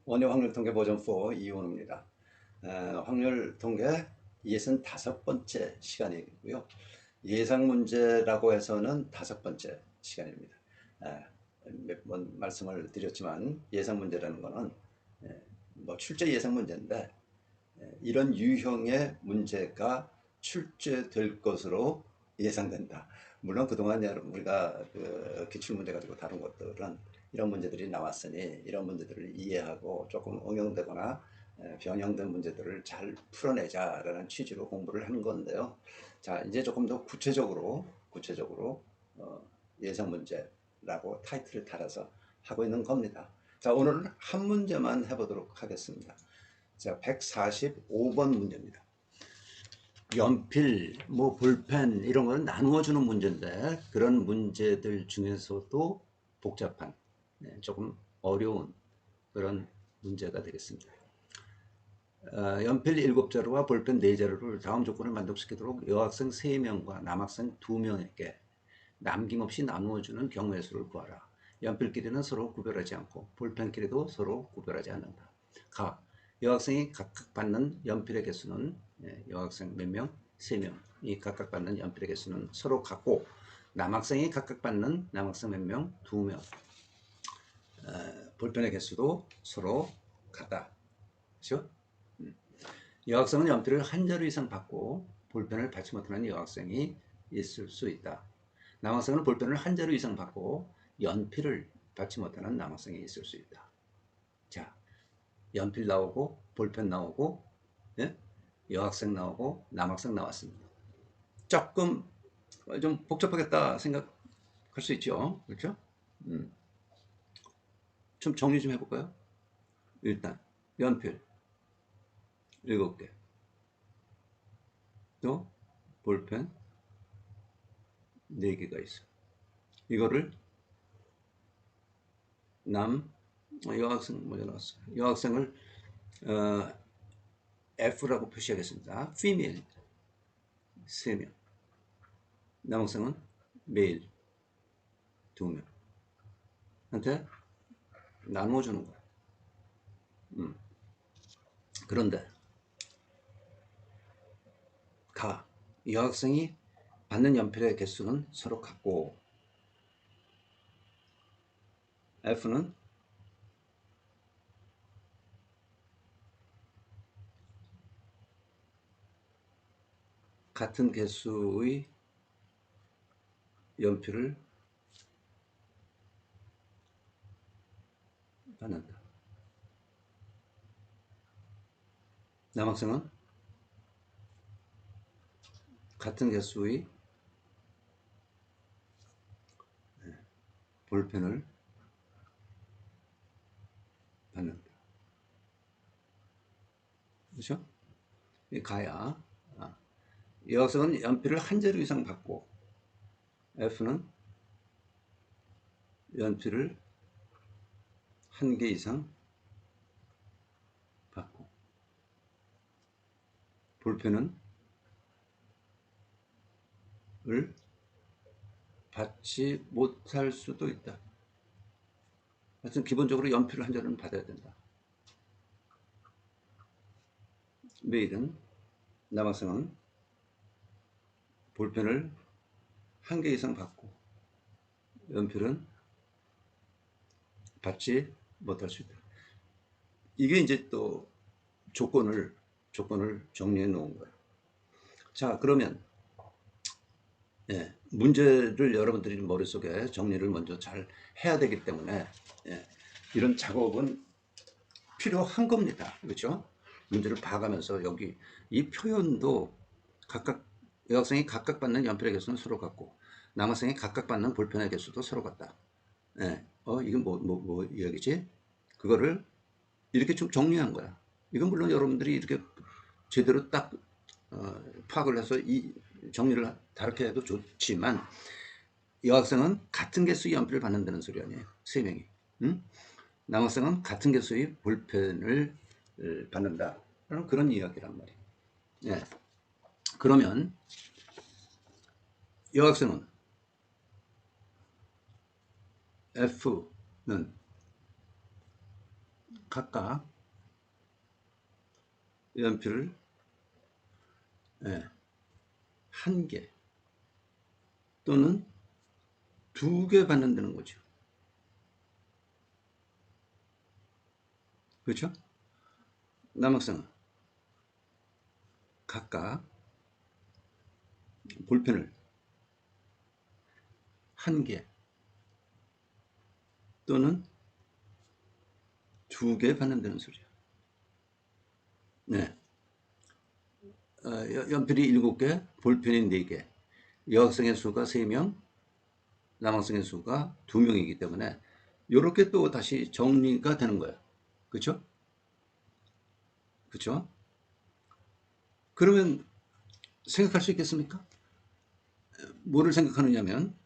원예 확률 통계 버전 4 이원우입니다. 확률 통계 65번째 시간이고요. 예상 문제라고 해서는 5번째 시간입니다. 몇 번 말씀을 드렸지만 예상 문제라는 거는 뭐 출제 예상 문제인데 이런 유형의 문제가 출제될 것으로 예상된다. 물론 그동안 우리가 그 기출문제 가지고 다룬 것들은 이런 문제들이 나왔으니 이런 문제들을 이해하고 조금 응용되거나 변형된 문제들을 잘 풀어내자라는 취지로 공부를 하는 건데요. 자, 이제 조금 더 구체적으로 예상 문제라고 타이틀을 달아서 하고 있는 겁니다. 자, 오늘은 한 문제만 해보도록 하겠습니다. 자, 145번 문제입니다. 연필, 뭐 볼펜 이런 걸 나누어 주는 문제인데 그런 문제들 중에서도 복잡한 조금 어려운 그런 문제가 되겠습니다. 연필 7자루와 볼펜 4자루를 다음 조건을 만족시키도록 여학생 3명과 남학생 2명에게 남김없이 나누어주는 경우의 수를 구하라. 연필끼리는 서로 구별하지 않고 볼펜끼리도 서로 구별하지 않는다. 가. 여학생이 각각 받는 연필의 개수는 여학생 몇 명? 3명이 각각 받는 연필의 개수는 서로 같고 남학생이 각각 받는 남학생 몇 명? 2명. 볼펜의 개수도 서로 같다. 그렇죠? 여학생은 연필을 한 자루 이상 받고 볼펜을 받지 못하는 여학생이 있을 수 있다. 남학생은 볼펜을 한 자루 이상 받고 연필을 받지 못하는 남학생이 있을 수 있다. 자, 연필 나오고 볼펜 나오고 예? 여학생 나오고 남학생 나왔습니다. 조금 좀 복잡하겠다 생각할 수 있죠. 그렇죠? 좀 정리 좀 해볼까요? 일단 연필 7개, 또 볼펜 4개가 있어. 이거를 여학생 먼저 나왔어. 여학생을 F라고 표시하겠습니다. female 3명, 남학생은 male 2명 한테 나누어주는 거야. 그런데 여학생이 받는 연필의 개수는 서로 같고 F는 같은 개수의 연필을 받는다. 남학생은 같은 개수의 볼펜을 받는다. 그렇죠? 이 가야. 여학생은 연필을 한 자루 이상 받고 F는 연필을 1개 이상 받고 볼펜은 을 받지 못할 수도 있다. 하여튼 기본적으로 연필을 한 자루는 받아야 된다. 매일은 남학생은 볼펜을 1개 이상 받고 연필은 받지 못할 수 있다. 이게 이제 또 조건을 정리해 놓은 거예요. 자, 그러면 문제를 여러분들이 머릿속에 정리를 먼저 잘 해야 되기 때문에 이런 작업은 필요한 겁니다. 그렇죠? 문제를 봐가면서 여기 이 표현도 각각 여학생이 각각 받는 연필의 개수는 서로 같고 남학생이 각각 받는 볼펜의 개수도 서로 같다. 이건 뭐 이야기지? 그거를 이렇게 좀 정리한 거야. 이건 물론 여러분들이 이렇게 제대로 딱 파악을 해서 이 정리를 다르게 해도 좋지만 여학생은 같은 개수의 연필을 받는다는 소리 아니에요. 3명이. 응? 남학생은 같은 개수의 볼펜을 받는다. 그런 이야기란 말이에요. 예. 그러면 여학생은 F는 각각 연필을 한 개 또는 두 개 받는다는 거죠. 그렇죠? 남학생은 각각 볼펜을 한 개 또는 두 개 받는다는 소리야. 네. 연필이 7개, 볼펜이 4개. 여학생의 수가 3명, 남학생의 수가 2명이기 때문에 이렇게 또 다시 정리가 되는 거예요. 그렇죠? 그렇죠? 그러면 생각할 수 있겠습니까? 뭐를 생각하느냐면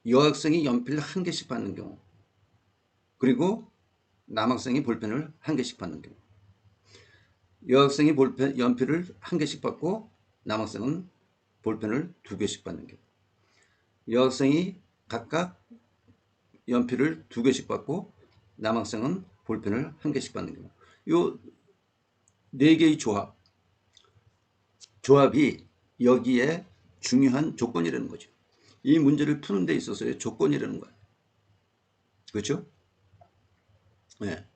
여학생이 연필 한 개씩 받는 경우, 그리고 남학생이 볼펜을 한 개씩 받는 경우. 여학생이 연필을 한 개씩 받고 남학생은 볼펜을 2개씩 받는 경우. 여학생이 각각 연필을 2개씩 받고 남학생은 볼펜을 한 개씩 받는 경우. 요 4개의 조합이 여기에 중요한 조건이라는 거죠. 이 문제를 푸는 데 있어서의 조건이라는 거예요. 그렇죠? 네.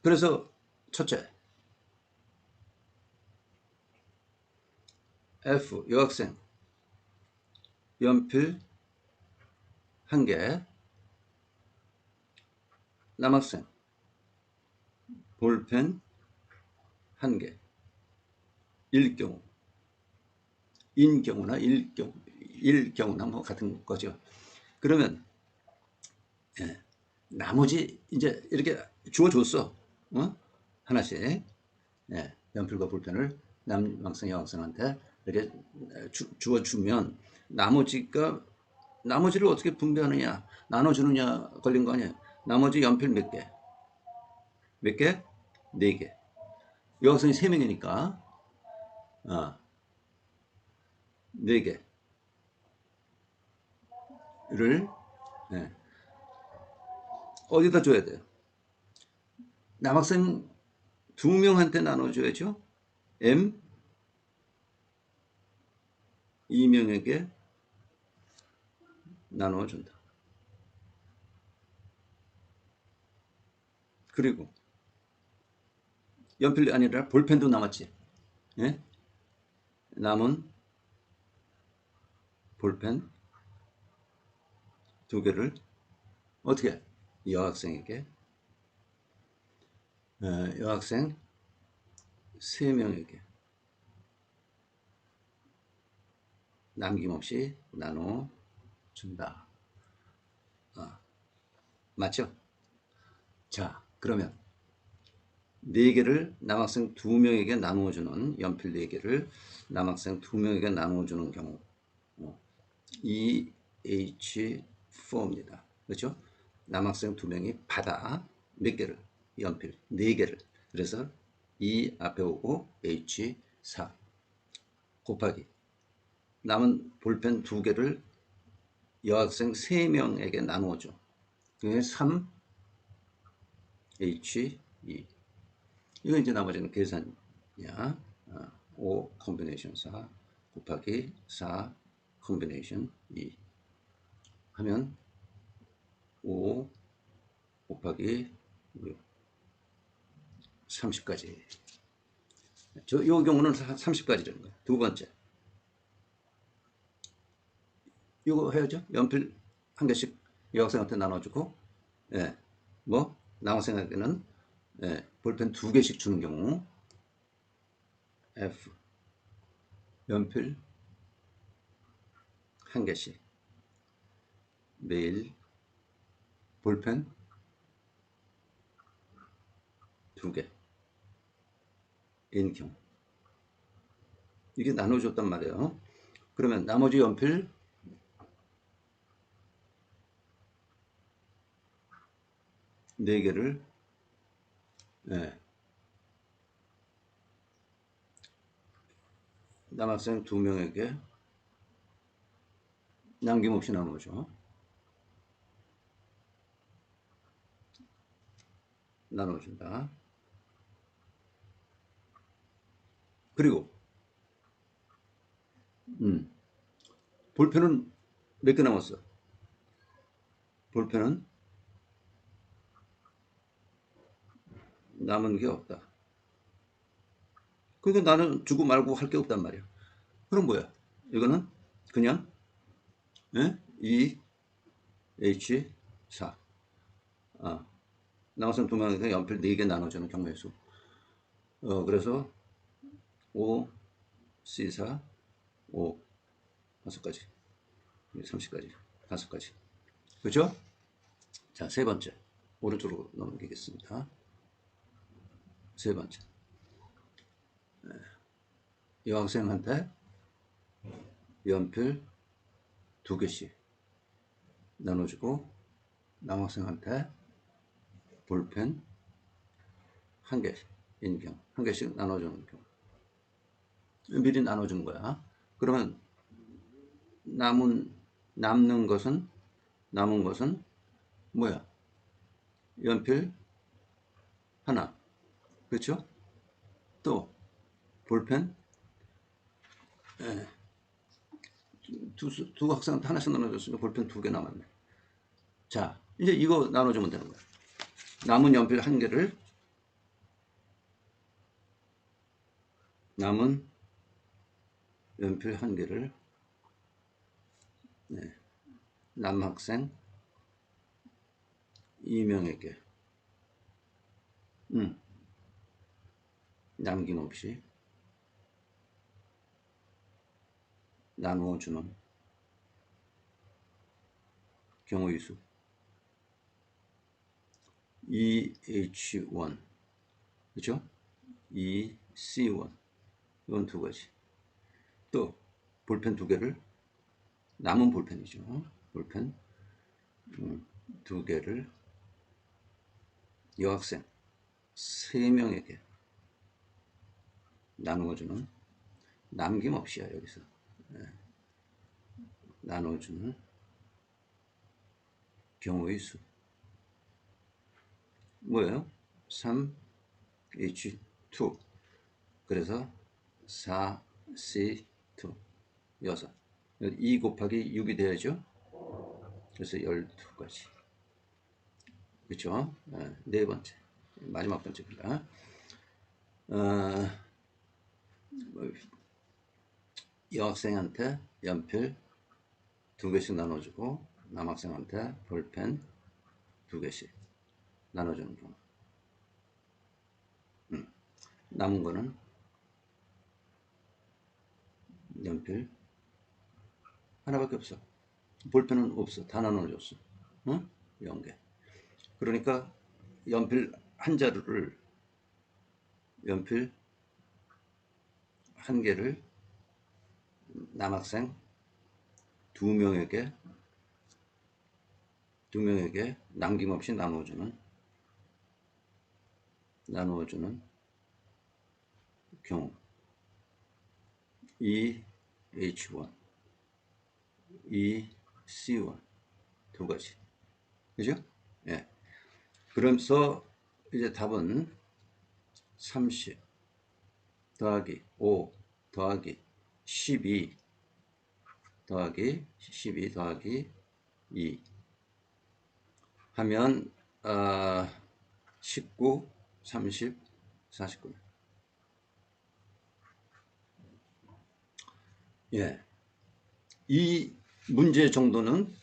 그래서 첫째, F 여학생 연필 한 개, 남학생 볼펜 한 개. 일 경우, 인 경우나 일 경우나 뭐 같은 거죠. 그러면 나머지 이제 이렇게 주어줬어. 하나씩. 연필과 볼펜을 남학생, 여학생한테 이렇게 주어주면 나머지를 어떻게 분배하느냐, 나눠주느냐 걸린 거 아니에요. 나머지 연필 몇 개? 몇 개? 4개. 여학생이 3명이니까 4개를 어디다 줘야 돼요? 남학생 2명한테 나눠줘야죠. M 2명에게 나눠준다. 그리고 연필이 아니라 볼펜도 남았지. 예? 남은 볼펜 2개를 어떻게? 여학생에게, 여학생 3명에게 남김없이 나눠준다. 맞죠? 자, 그러면 4개를 남학생 2명에게 나누어주는, 연필 4개를 남학생 2명에게 나누어주는 경우 EH4입니다. 그렇죠? 남학생 2명이 받아 몇 개를? 연필 4개를. 그래서 E 앞에 오고 H4 곱하기 남은 볼펜 2개를 여학생 3명에게 나누어줘. 그게 3 H2. 이거 이제 나머지는 계산이야. 5 콤비네이션 4 곱하기 4 콤비네이션 2 하면 5 곱하기 6 30까지. 이 경우는 30까지라는 거예요. 두 번째, 이거 해야죠. 연필 한 개씩 여학생한테 나눠주고, 뭐 남학생에게는 볼펜 2개씩 주는 경우, F 연필 한 개씩, 매일 볼펜 2개 인 경우. 이게 나눠줬단 말이에요. 그러면 나머지 연필 4개를 남학생 2명에게 남김없이 나누죠. 나눠준다. 그리고 볼펜은 몇 개 남았어? 볼펜은 남은 게 없다. 그러니까 나는 주고 말고 할 게 없단 말이야. 그럼 뭐야? 이거는 그냥 예? 2H4 나머지는 두 명이니까 연필 4개 나눠주는 경우의 수. 그래서 5, C4, 5, 5가지, 30가지, 5가지. 그죠? 자, 세 번째. 오른쪽으로 넘기겠습니다. 세 번째. 여학생한테 연필 2개씩 나눠주고 남학생한테 볼펜 1개씩 인경 1개씩 나눠주는 경우. 미리 나눠준 거야. 그러면 남는 것은 뭐야? 연필 하나, 그렇죠? 또 볼펜 두 학생한테 하나씩 나눠줬으니까 볼펜 2개 남았네. 자, 이제 이거 나눠주면 되는 거야. 남은 연필 1개를 남학생 2명에게 남김없이 나누어주는 경우의 수 2H1 그렇죠? 2C1 이건 2가지. 또 볼펜 2개를 남은 볼펜이죠. 볼펜 2개를 여학생 3명에게 나누어주는 남김없이야 여기서 나눠주는 경우의 수 뭐예요? 3H2 그래서 4C2 6 2 곱하기 6이 돼야죠. 그래서 12가지. 그렇죠? 네 번째 마지막 번째입니다. 여학생한테 연필 2개씩 나눠주고 남학생한테 볼펜 2개씩 나눠주는 경우. 남은 거는 연필 하나밖에 없어. 볼펜은 없어. 다 나눠줬어. 응? 0개. 그러니까 연필 한 자루를 연필 1개를 남학생 2명에게 남김없이 나누어주는 경우 2H1 2C1 2가지. 그죠? 예. 그러면서 이제 답은 30 더하기 5 더하기 12 더하기 2 하면 19, 30, 49. 예. 이 문제 정도는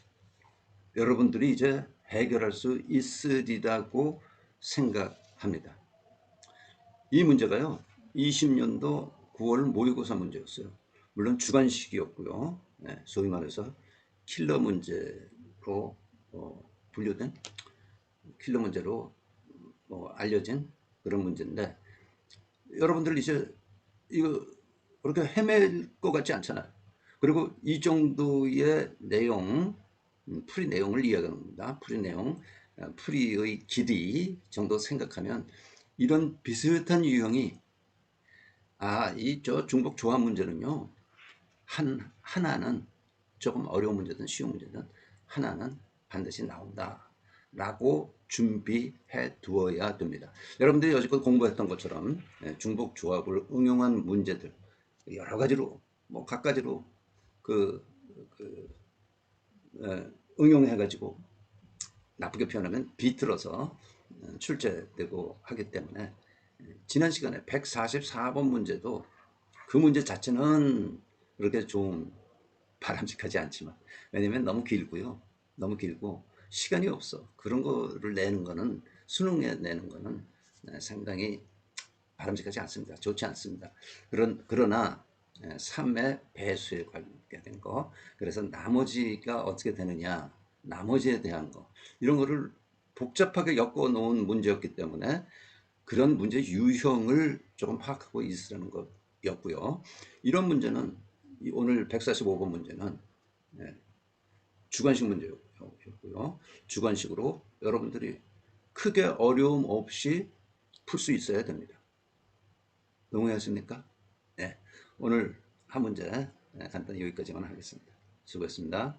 여러분들이 이제 해결할 수 있으리라고 생각합니다. 이 문제가요. 20년도 9월 모의고사 문제였어요. 물론 주관식이었고요. 네, 소위 말해서 킬러 문제로 분류된 킬러 문제로 알려진 그런 문제인데 여러분들 이제 이거 그렇게 헤맬 것 같지 않잖아요. 그리고 이 정도의 내용, 풀이 내용을 이야기하는 겁니다. 풀이 내용, 풀이의 길이 정도 생각하면 이런 비슷한 유형이 저 중복 조합 문제는요. 하나는 조금 어려운 문제든 쉬운 문제든 하나는 반드시 나온다. 라고 준비해 두어야 됩니다. 여러분들이 여지껏 공부했던 것처럼 중복 조합을 응용한 문제들 여러 가지로 뭐 각가지로 그, 그 응용해 가지고 나쁘게 표현하면 비틀어서 출제되고 하기 때문에 지난 시간에 144번 문제도 그 문제 자체는 그렇게 좀 바람직하지 않지만 왜냐면 너무 길고요. 너무 길고 시간이 없어. 그런 거를 내는 거는 수능에 내는 거는 상당히 바람직하지 않습니다. 좋지 않습니다. 그러나 3의 배수에 관계된 거 그래서 나머지가 어떻게 되느냐 나머지에 대한 거 이런 거를 복잡하게 엮어 놓은 문제였기 때문에 그런 문제 유형을 조금 파악하고 있으라는 것이었고요. 이런 문제는 오늘 145번 문제는 주관식 문제였고요. 주관식으로 여러분들이 크게 어려움 없이 풀 수 있어야 됩니다. 동의하십니까? 네. 오늘 한 문제 간단히 여기까지만 하겠습니다. 수고했습니다.